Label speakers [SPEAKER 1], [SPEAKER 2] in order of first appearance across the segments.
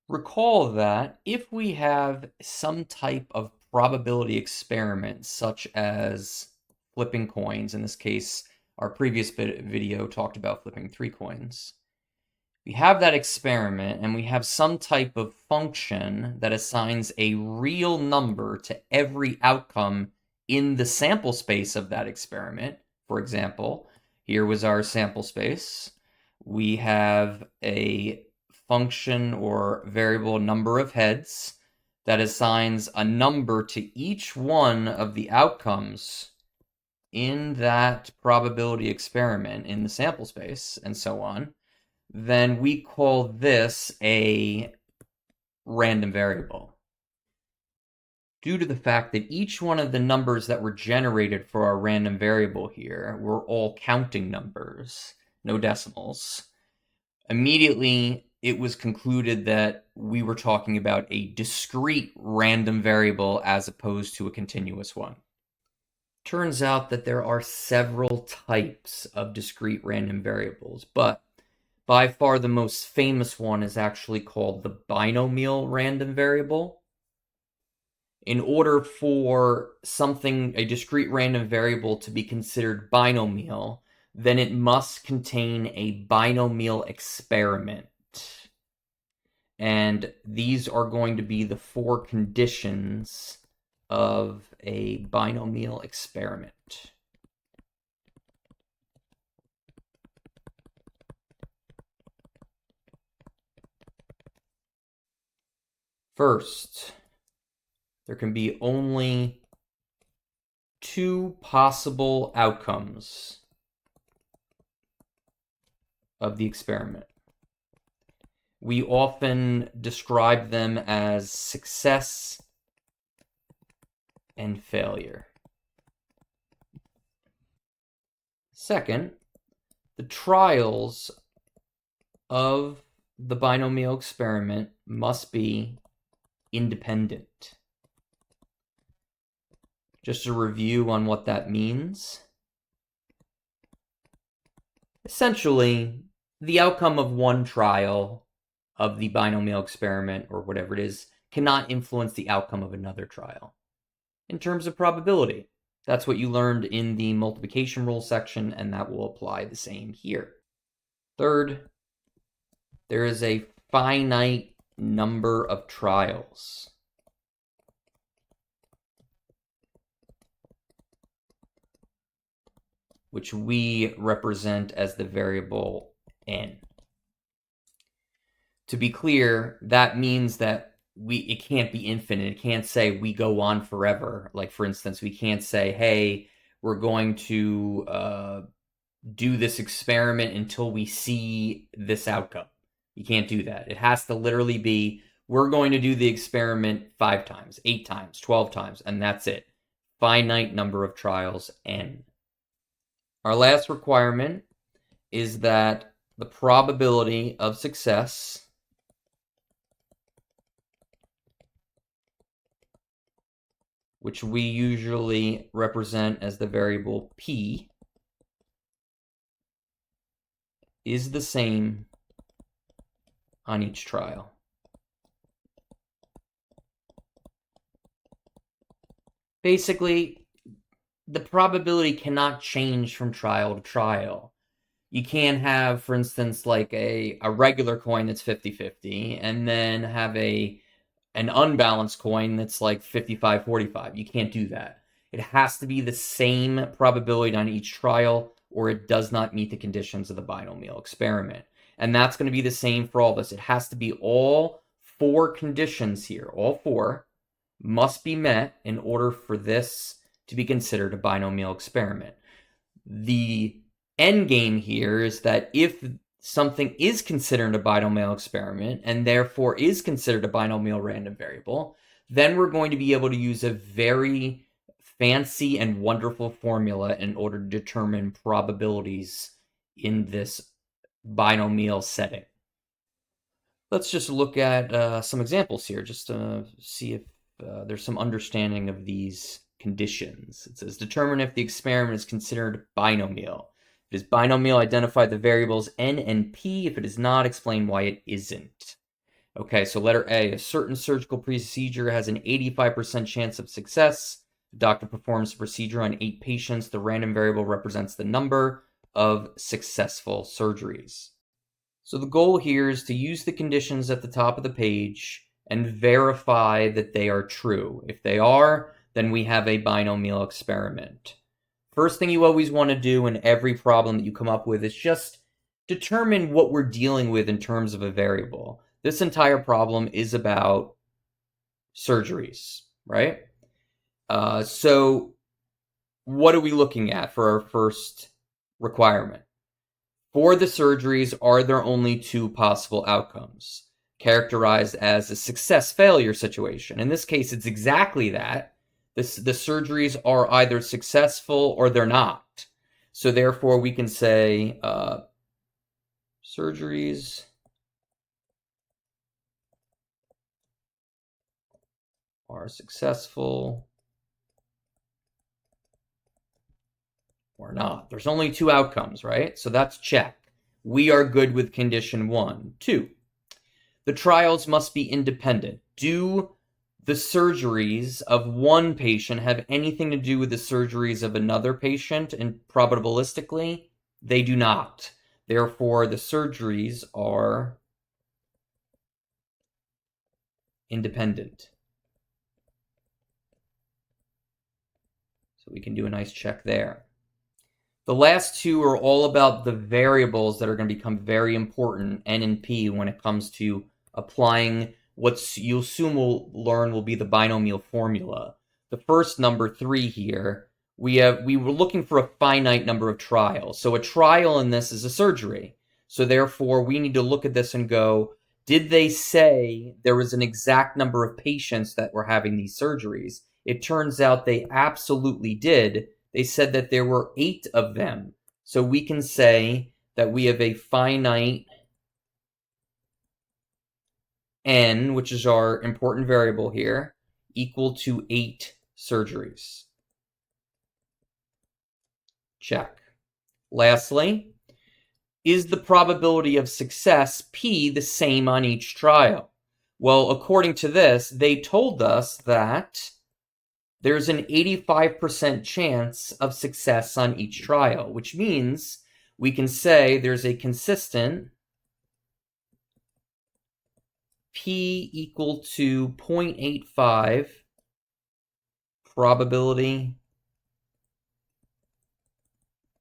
[SPEAKER 1] Recall that if we have some type of probability experiment, such as flipping coins, in this case, our previous video talked about flipping 3 coins. We have that experiment and we have some type of function that assigns a real number to every outcome in the sample space of that experiment. For example, here was our sample space. We have a function or variable number of heads that assigns a number to each one of the outcomes in that probability experiment in the sample space, and so on. Then we call this a random variable. Due to the fact that each one of the numbers that were generated for our random variable here were all counting numbers, no decimals, immediately it was concluded that we were talking about a discrete random variable as opposed to a continuous one. Turns out that there are several types of discrete random variables, but by far the most famous one is actually called the binomial random variable. In order for something, a discrete random variable, to be considered binomial, then it must contain a binomial experiment. And these are going to be the 4 conditions of a binomial experiment. First, there can be only 2 possible outcomes of the experiment. We often describe them as success and failure. Second, the trials of the binomial experiment must be independent. Just a review on what that means. Essentially, the outcome of one trial of the binomial experiment, or whatever it is, cannot influence the outcome of another trial. In terms of probability, that's what you learned in the multiplication rule section, and that will apply the same here. Third, there is a finite number of trials. Which we represent as the variable n. To be clear, that means that it can't be infinite. It can't say we go on forever. Like, for instance, we can't say, hey, we're going to do this experiment until we see this outcome. You can't do that. It has to literally be, we're going to do the experiment 5 times, 8 times, 12 times, and that's it. Finite number of trials, n. Our last requirement is that the probability of success which we usually represent as the variable p, is the same on each trial. Basically, the probability cannot change from trial to trial. You can have, for instance, like a regular coin that's 50-50, and then have an unbalanced coin that's like 55-45. You can't do that. It has to be the same probability on each trial, or it does not meet the conditions of the binomial experiment. And that's going to be the same for all of us. It has to be all 4 conditions here. All 4 must be met in order for this to be considered a binomial experiment. The end game here is that if something is considered a binomial experiment and therefore is considered a binomial random variable, then we're going to be able to use a very fancy and wonderful formula in order to determine probabilities in this binomial setting. Let's just look at some examples here, just to see if there's some understanding of these conditions. It says, determine if the experiment is considered binomial. If it is binomial, identify the variables n and p. If it is not, explain why it isn't. Okay, so letter A, a certain surgical procedure has an 85% chance of success. The doctor performs the procedure on 8 patients. The random variable represents the number of successful surgeries. So the goal here is to use the conditions at the top of the page and verify that they are true. If they are, then we have a binomial experiment. First thing you always want to do in every problem that you come up with is just determine what we're dealing with in terms of a variable. This entire problem is about surgeries, right? So what are we looking at for our first requirement? For the surgeries, are there only 2 possible outcomes, characterized as a success-failure situation? In this case, it's exactly that. The surgeries are either successful or they're not. So therefore, we can say surgeries are successful or not. There's only 2 outcomes, right? So that's check. We are good with condition 1. 2, the trials must be independent. Do the surgeries of one patient have anything to do with the surgeries of another patient? And probabilistically, they do not. Therefore, the surgeries are independent. So we can do a nice check there. The last 2 are all about the variables that are going to become very important, N and P, when it comes to applying what you'll soon will learn will be the binomial formula. The first, number 3 here, we were looking for a finite number of trials. So a trial in this is a surgery. So therefore, we need to look at this and go, did they say there was an exact number of patients that were having these surgeries? It turns out they absolutely did. They said that there were 8 of them. So we can say that we have a finite n, which is our important variable here, equal to 8 surgeries. Check. Lastly, is the probability of success, P, the same on each trial? Well, according to this, they told us that there's an 85% chance of success on each trial, which means we can say there's a consistent P equal to 0.85 probability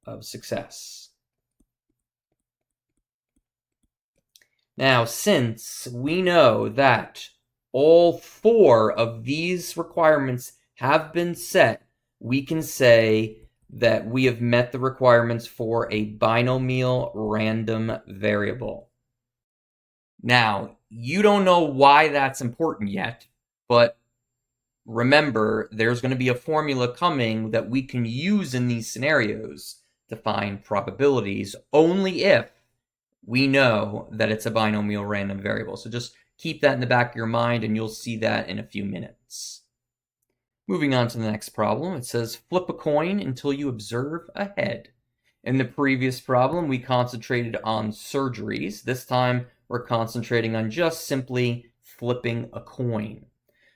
[SPEAKER 1] of success. Now, since we know that all 4 of these requirements have been set, we can say that we have met the requirements for a binomial random variable. Now, you don't know why that's important yet, but remember, there's going to be a formula coming that we can use in these scenarios to find probabilities only if we know that it's a binomial random variable. So just keep that in the back of your mind, and you'll see that in a few minutes. Moving on to the next problem, it says flip a coin until you observe a head. In the previous problem, we concentrated on surgeries. This time, we're concentrating on just simply flipping a coin.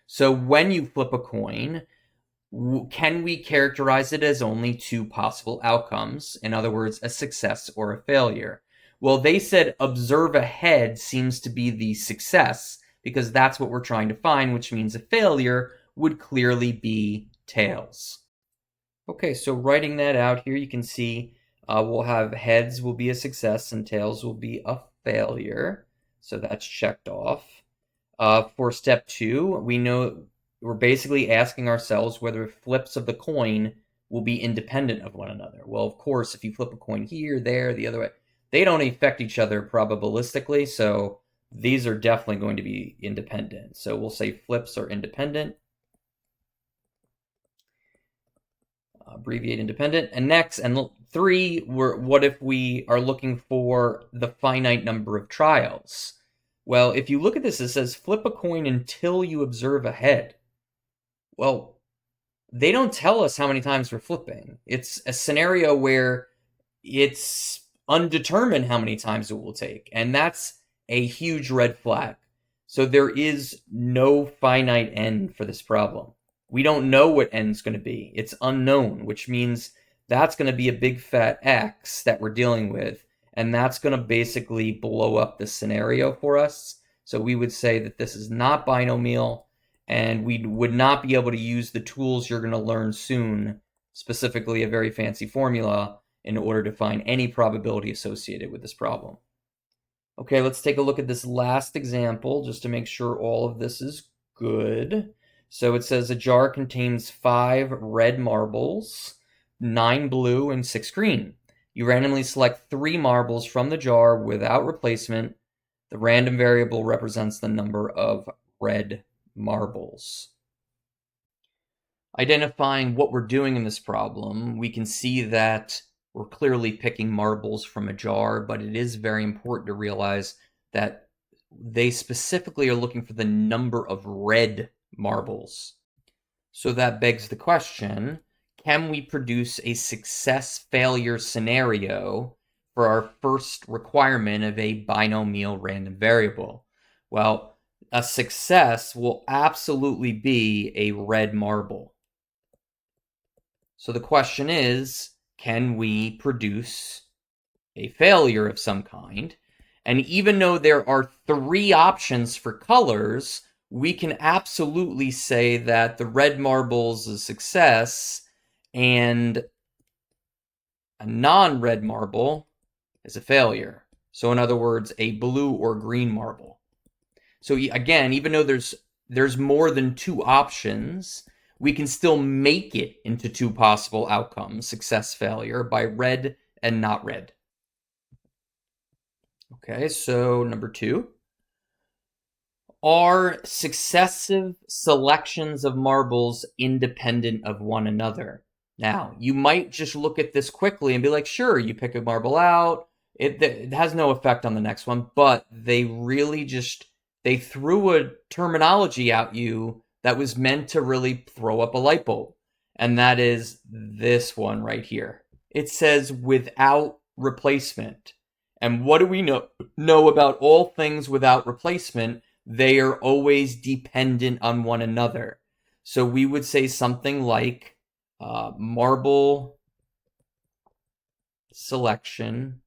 [SPEAKER 1] So when you flip a coin, can we characterize it as only 2 possible outcomes? In other words, a success or a failure. Well, they said observe a head seems to be the success because that's what we're trying to find, which means a failure would clearly be tails. Okay, so writing that out here, you can see we'll have heads will be a success and tails will be a failure. So that's checked off. For step 2, we know we're basically asking ourselves whether flips of the coin will be independent of one another. Well, of course, if you flip a coin here, there, the other way, they don't affect each other probabilistically, so these are definitely going to be independent. So we'll say flips are independent. Abbreviate independent. And next, and 3, what if we are looking for the finite number of trials? Well, if you look at this, it says flip a coin until you observe a head. Well, they don't tell us how many times we're flipping. It's a scenario where it's undetermined how many times it will take, and that's a huge red flag. So there is no finite n for this problem. We don't know what n is going to be. It's unknown, which means that's going to be a big fat X that we're dealing with, and that's going to basically blow up the scenario for us. So we would say that this is not binomial, and we would not be able to use the tools you're going to learn soon, specifically a very fancy formula, in order to find any probability associated with this problem. Okay, let's take a look at this last example just to make sure all of this is good. So it says a jar contains 5 red marbles, 9 blue, and 6 green. You randomly select 3 marbles from the jar without replacement. The random variable represents the number of red marbles. Identifying what we're doing in this problem, we can see that we're clearly picking marbles from a jar, but it is very important to realize that they specifically are looking for the number of red marbles. So that begs the question, can we produce a success-failure scenario for our first requirement of a binomial random variable? Well, a success will absolutely be a red marble. So the question is, can we produce a failure of some kind? And even though there are 3 options for colors, we can absolutely say that the red marble's a success and a non-red marble is a failure. So in other words, a blue or green marble. So again, even though there's more than 2 options, we can still make it into 2 possible outcomes, success, failure, by red and not red. Okay, so number 2. Are successive selections of marbles independent of one another? Now, you might just look at this quickly and be like, sure, you pick a marble out, it has no effect on the next one, but they really they threw a terminology at you that was meant to really throw up a light bulb. And that is this one right here. It says without replacement. And what do we know about all things without replacement? They are always dependent on one another. So we would say something like marble selection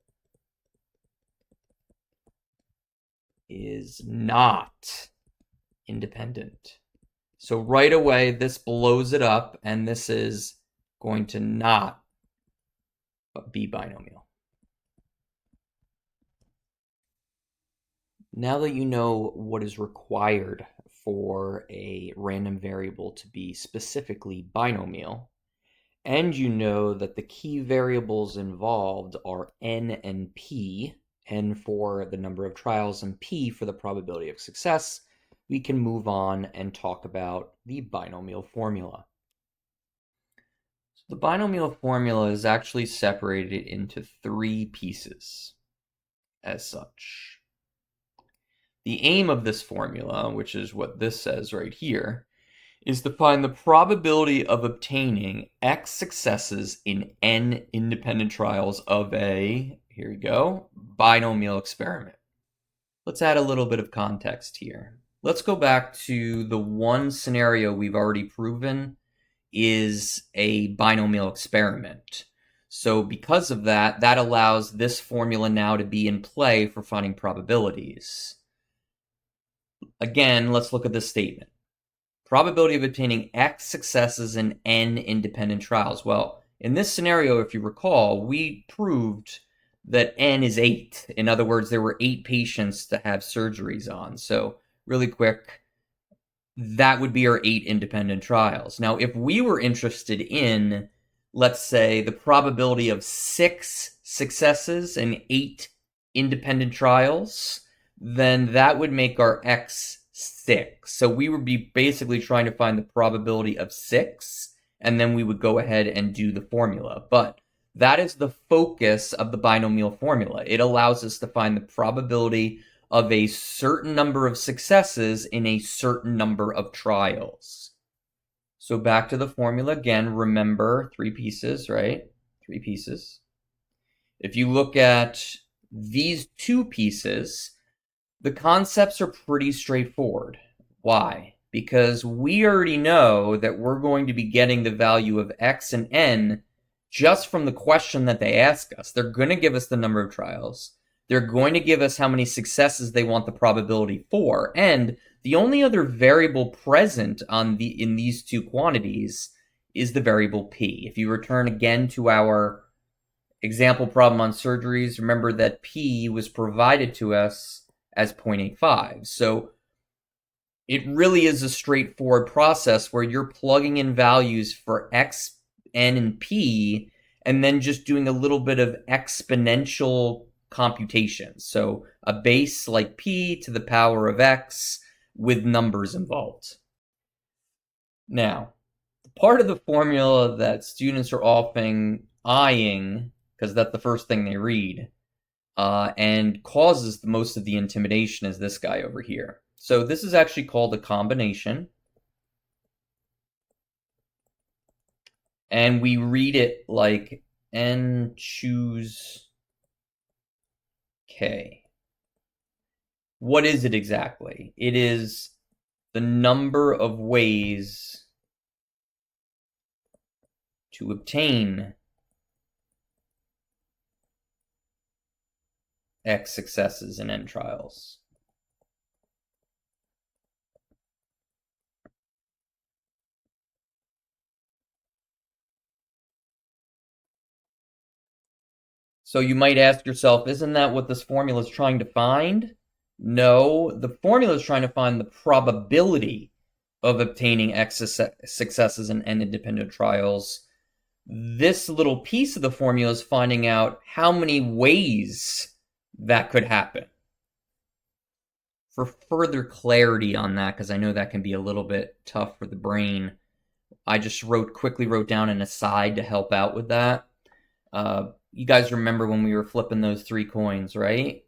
[SPEAKER 1] is not independent. So right away, this blows it up, and this is going to not be binomial. Now that you know what is required for a random variable to be specifically binomial, and you know that the key variables involved are n and p, n for the number of trials and p for the probability of success, we can move on and talk about the binomial formula. So the binomial formula is actually separated into 3 pieces as such. The aim of this formula, which is what this says right here, is to find the probability of obtaining x successes in n independent trials of a, here we go, binomial experiment. Let's add a little bit of context here. Let's go back to the one scenario we've already proven is a binomial experiment. So because of that, that allows this formula now to be in play for finding probabilities. Again, let's look at this statement. Probability of obtaining x successes in n independent trials. Well, in this scenario, if you recall, we proved that n is 8. In other words, there were 8 patients to have surgeries on. So really quick, that would be our 8 independent trials. Now, if we were interested in, let's say, the probability of 6 successes in 8 independent trials, then that would make our x 6. So we would be basically trying to find the probability of 6, and then we would go ahead and do the formula. But that is the focus of the binomial formula. It allows us to find the probability of a certain number of successes in a certain number of trials. So back to the formula again, remember 3 pieces, right? 3 pieces. If you look at these 2 pieces, The concepts are pretty straightforward. Why? Because we already know that we're going to be getting the value of x and n just from the question that they ask us. They're going to give us the number of trials. They're going to give us how many successes they want the probability for. And the only other variable present in these two quantities is the variable p. If you return again to our example problem on surgeries, remember that p was provided to us as 0.85. So it really is a straightforward process where you're plugging in values for x, n, and p, and then just doing a little bit of exponential computation. So a base like p to the power of x with numbers involved. Now, the part of the formula that students are often eyeing, because that's the first thing they read, and causes most of the intimidation is this guy over here. So this is actually called a combination. And we read it like n choose k. What is it exactly? It is the number of ways to obtain x successes in n trials. So you might ask yourself, isn't that what this formula is trying to find? No, the formula is trying to find the probability of obtaining x successes in n independent trials. This little piece of the formula is finding out how many ways that could happen. For further clarity on that, because I know that can be a little bit tough for the brain, I just quickly wrote down an aside to help out with that. You guys remember when we were flipping those 3 coins, right?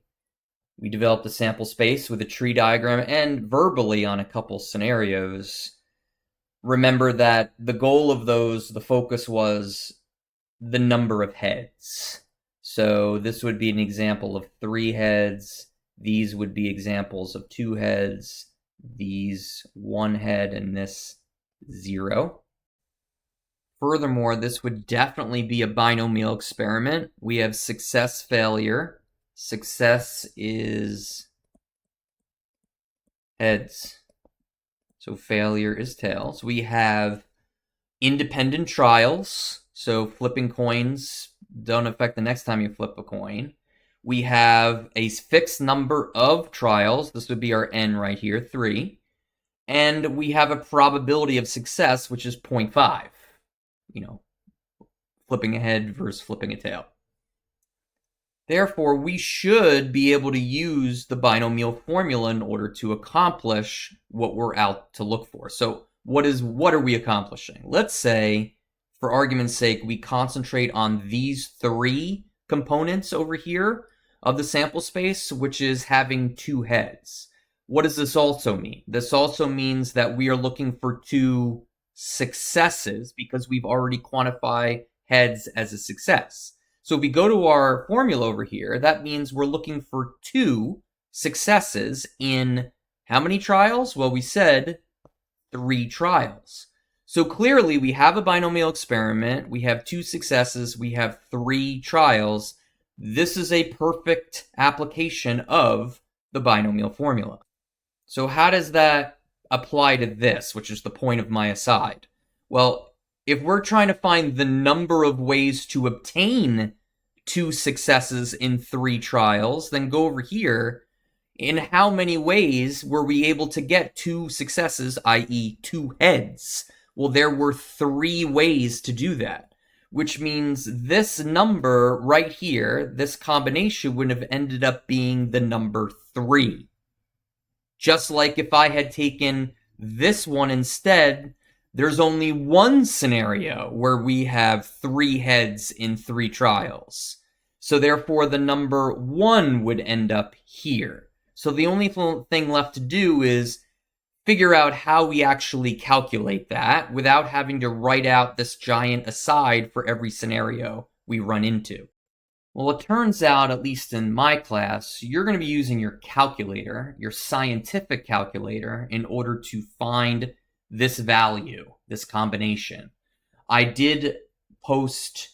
[SPEAKER 1] We developed a sample space with a tree diagram and verbally on a couple scenarios. Remember that the goal of those, the focus was the number of heads. So this would be an example of 3 heads. These would be examples of 2 heads. These 1 head and this 0. Furthermore, this would definitely be a binomial experiment. We have success, failure. Success is heads. So failure is tails. We have independent trials. So flipping coins don't affect the next time you flip a coin. We have a fixed number of trials. This would be our n right here, 3. And we have a probability of success, which is 0.5. Flipping a head versus flipping a tail. Therefore, we should be able to use the binomial formula in order to accomplish what we're out to look for. So what are we accomplishing? Let's say, for argument's sake, we concentrate on these 3 components over here of the sample space, which is having 2 heads. What does this also mean? This also means that we are looking for 2 successes because we've already quantified heads as a success. So if we go to our formula over here, that means we're looking for 2 successes in how many trials? Well, we said 3 trials. So clearly we have a binomial experiment, we have 2 successes, we have 3 trials. This is a perfect application of the binomial formula. So how does that apply to this, which is the point of my aside? Well, if we're trying to find the number of ways to obtain 2 successes in 3 trials, then go over here. In how many ways were we able to get 2 successes, i.e. 2 heads? Well, there were 3 ways to do that, which means this number right here, this combination would have ended up being the number 3. Just like if I had taken this one instead, there's only one scenario where we have 3 heads in 3 trials. So therefore, the number 1 would end up here. So the only thing left to do is figure out how we actually calculate that without having to write out this giant aside for every scenario we run into. Well, it turns out, at least in my class, you're going to be using your calculator, your scientific calculator, in order to find this value, this combination. I did post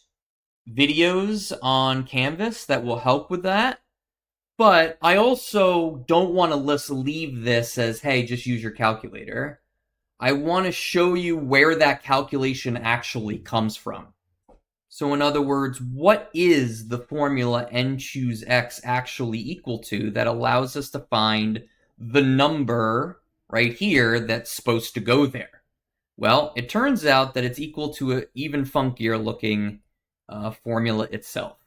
[SPEAKER 1] videos on Canvas that will help with that, but I also don't want to leave this as, hey, just use your calculator. I want to show you where that calculation actually comes from. So in other words, what is the formula n choose x actually equal to that allows us to find the number right here that's supposed to go there? Well, it turns out that it's equal to an even funkier looking formula itself.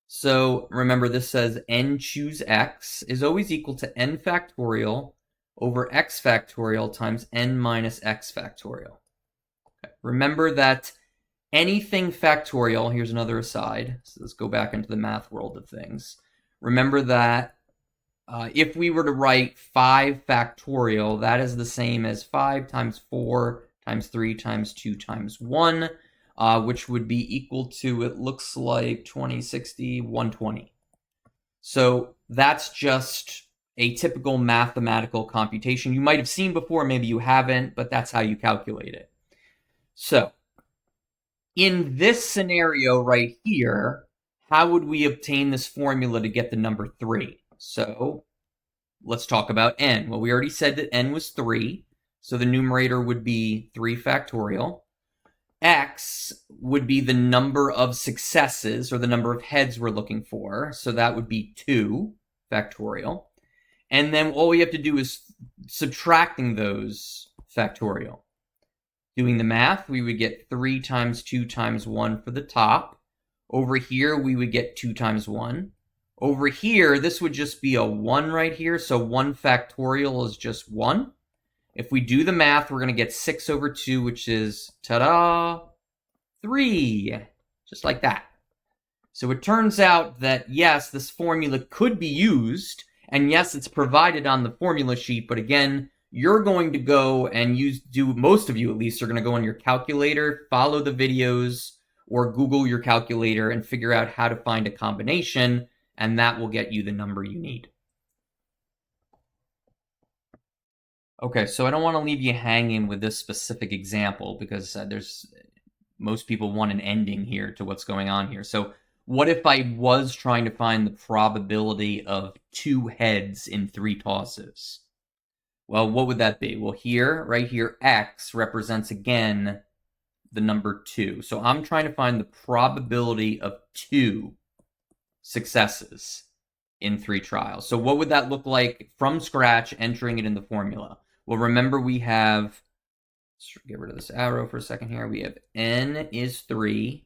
[SPEAKER 1] So remember, this says n choose x is always equal to n factorial over x factorial times n minus x factorial. Okay. Remember that anything factorial, here's another aside, so let's go back into the math world of things. Remember that if we were to write 5 factorial, that is the same as 5 times 4 times 3 times 2 times 1, which would be equal to, it looks like 20, 60, 120. So that's just a typical mathematical computation you might have seen before, maybe you haven't, but that's how you calculate it. So in this scenario right here, how would we obtain this formula to get the number 3? So let's talk about n. Well, we already said that n was 3, so the numerator would be 3 factorial. X would be the number of successes, or the number of heads we're looking for, so that would be 2 factorial. And then all we have to do is subtracting those factorial. Doing the math, we would get 3 times 2 times 1 for the top. Over here, we would get 2 times 1. Over here, this would just be a 1 right here, so 1 factorial is just 1. If we do the math, we're going to get 6 over 2, which is, ta-da, 3. Just like that. So it turns out that, yes, this formula could be used, and yes, it's provided on the formula sheet, but again, you're going to go and most of you at least, are going to go on your calculator, follow the videos, or Google your calculator and figure out how to find a combination, and that will get you the number you need. Okay, so I don't want to leave you hanging with this specific example because most people want an ending here to what's going on here. So what if I was trying to find the probability of 2 heads in 3 tosses? Well, what would that be? Well, right here, x represents, again, the number 2. So I'm trying to find the probability of 2 successes in 3 trials. So what would that look like from scratch, entering it in the formula? Well, remember we have, let's get rid of this arrow for a second here. We have n is 3,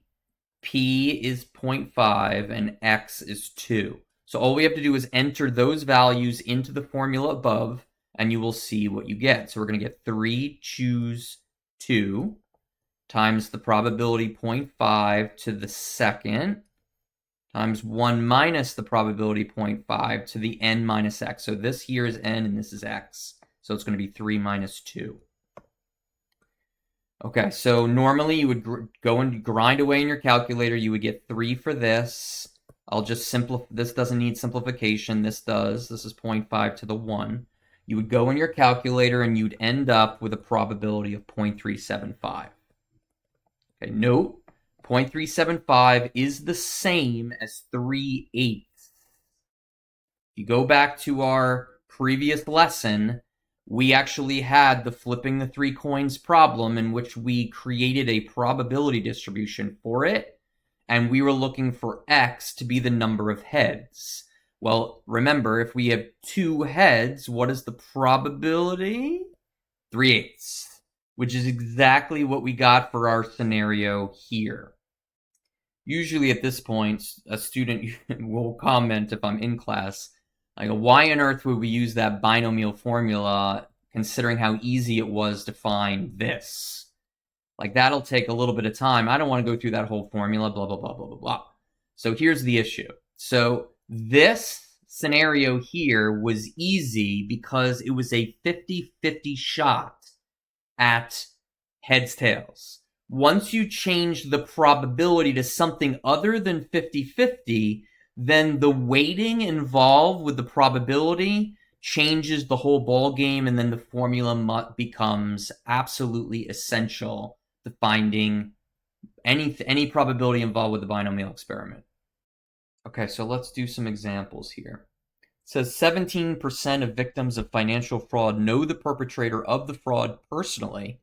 [SPEAKER 1] p is 0.5, and x is 2. So all we have to do is enter those values into the formula above, and you will see what you get. So we're going to get 3 choose 2 times the probability 0.5 to the second times 1 minus the probability 0.5 to the n minus x. So this here is n and this is x. So it's going to be 3 minus 2. Okay, so normally you would go and grind away in your calculator. You would get 3 for this. I'll just simplify. This doesn't need simplification. This does. This is 0.5 to the 1. You would go in your calculator and you'd end up with a probability of 0.375. Okay, note, 0.375 is the same as 3/8. If you go back to our previous lesson, we actually had the flipping the 3 coins problem in which we created a probability distribution for it, and we were looking for x to be the number of heads. Well, remember, if we have 2 heads, what is the probability? 3/8, which is exactly what we got for our scenario here. Usually at this point, a student will comment if I'm in class, I go, why on earth would we use that binomial formula considering how easy it was to find this? Like, that'll take a little bit of time. I don't want to go through that whole formula, blah, blah, blah, blah, blah, blah. So here's the issue. So this scenario here was easy because it was a 50-50 shot at heads, tails. Once you change the probability to something other than 50-50, then the weighting involved with the probability changes the whole ball game, and then the formula becomes absolutely essential to finding any probability involved with the binomial experiment. Okay, so let's do some examples here. It says 17% of victims of financial fraud know the perpetrator of the fraud personally.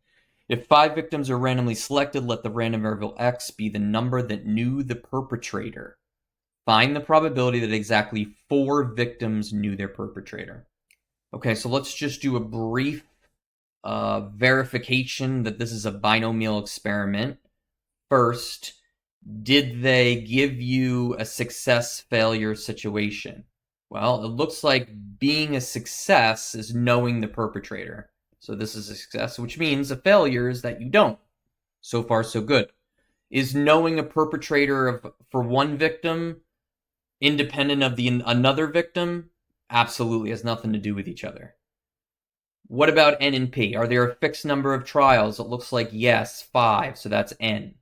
[SPEAKER 1] If 5 victims are randomly selected, let the random variable x be the number that knew the perpetrator. Find the probability that exactly 4 victims knew their perpetrator. Okay, so let's just do a brief verification that this is a binomial experiment. First, did they give you a success-failure situation? Well, it looks like being a success is knowing the perpetrator. So this is a success, which means a failure is that you don't. So far, so good. Is knowing a perpetrator for one victim independent of another victim? Absolutely, has nothing to do with each other. What about N and P? Are there a fixed number of trials? It looks like yes, 5, so that's N.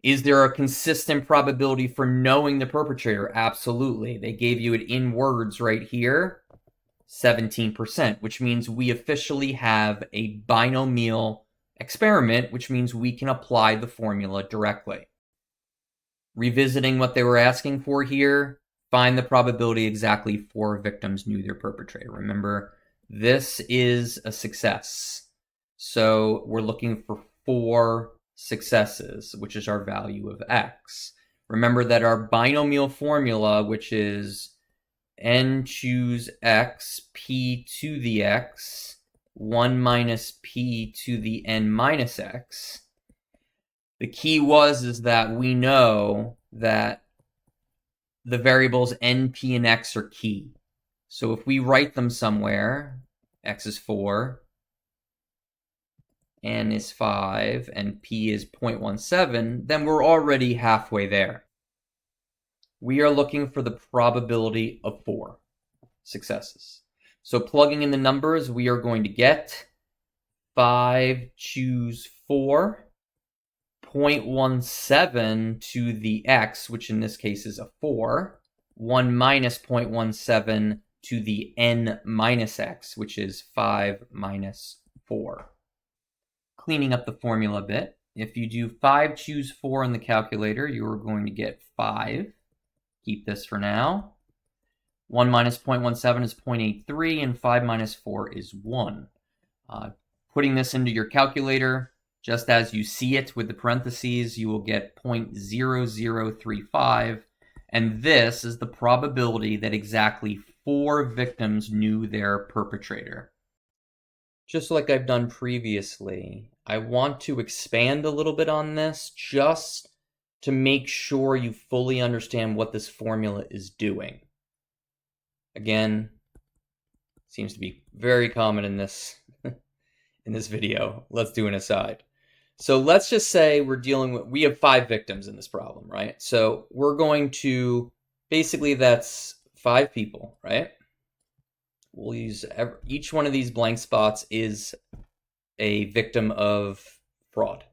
[SPEAKER 1] Is there a consistent probability for knowing the perpetrator? Absolutely. They gave you it in words right here, 17%, which means we officially have a binomial experiment, which means we can apply the formula directly. Revisiting what they were asking for here, find the probability exactly 4 victims knew their perpetrator. Remember, this is a success. So we're looking for 4 successes, which is our value of x. Remember that our binomial formula, which is n choose x, p to the x, 1 minus p to the n minus x. The key is that we know that the variables n, p, and x are key. So if we write them somewhere, x is 4, n is 5, and p is 0.17, then we're already halfway there. We are looking for the probability of 4 successes. So plugging in the numbers, we are going to get 5 choose 4, 0.17 to the x, which in this case is a 4, 1 minus 0.17 to the n minus x, which is 5 minus 4. Cleaning up the formula a bit, if you do 5 choose 4 in the calculator, you are going to get 5. Keep this for now. 1 minus 0.17 is 0.83, and 5 minus 4 is 1. Putting this into your calculator, just as you see it with the parentheses, you will get 0.0035, and this is the probability that exactly 4 victims knew their perpetrator. Just like I've done previously, I want to expand a little bit on this just to make sure you fully understand what this formula is doing. Again, seems to be very common in this in this video. Let's do an aside. So let's just say we have 5 victims in this problem, right? So we're going to, basically that's 5 people, right? We'll use each one of these blank spots is a victim of fraud.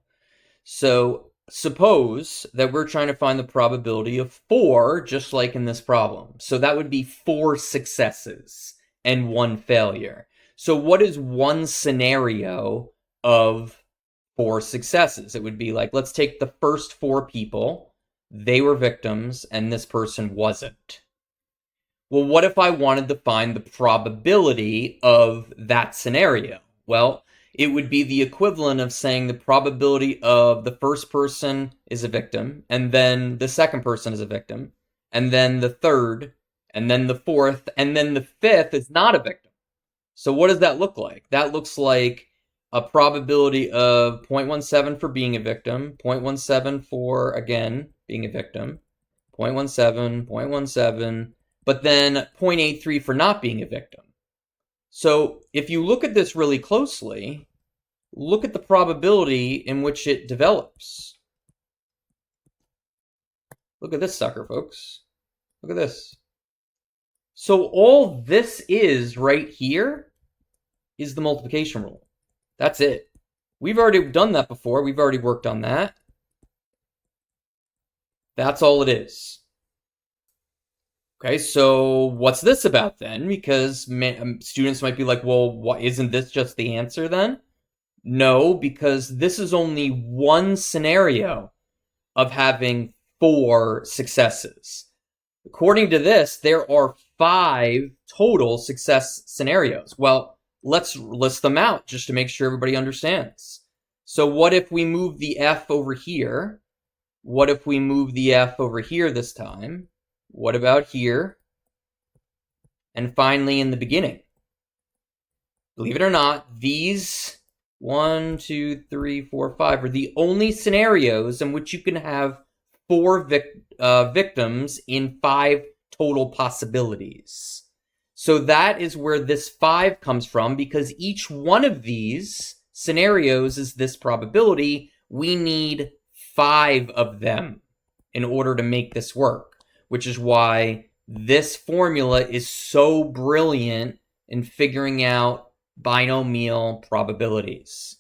[SPEAKER 1] So suppose that we're trying to find the probability of 4, just like in this problem. So that would be 4 successes and 1 failure. So what is one scenario of 4 successes? It would be like, let's take the first 4 people. They were victims and this person wasn't. Well, what if I wanted to find the probability of that scenario? Well, it would be the equivalent of saying the probability of the first person is a victim, and then the second person is a victim, and then the third, and then the fourth, and then the fifth is not a victim. So what does that look like? That looks like a probability of 0.17 for being a victim, 0.17 for, again, being a victim, 0.17, 0.17, but then 0.83 for not being a victim. So if you look at this really closely, look at the probability in which it develops. Look at this sucker, folks. Look at this. So all this is right here is the multiplication rule. That's it. We've already done that before. We've already worked on that. That's all it is. Okay, so what's this about then? Because students might be like, well, isn't this just the answer then? No, because this is only one scenario of having 4 successes. According to this, there are 5 total success scenarios. Well, let's list them out just to make sure everybody understands. So what if we move the F over here? What if we move the F over here this time? What about here? And finally in the beginning. Believe it or not, these 1, 2, 3, 4, 5 are the only scenarios in which you can have 4 victims in 5 total possibilities. So that is where this 5 comes from, because each one of these scenarios is this probability. We need 5 of them in order to make this work, which is why this formula is so brilliant in figuring out binomial probabilities.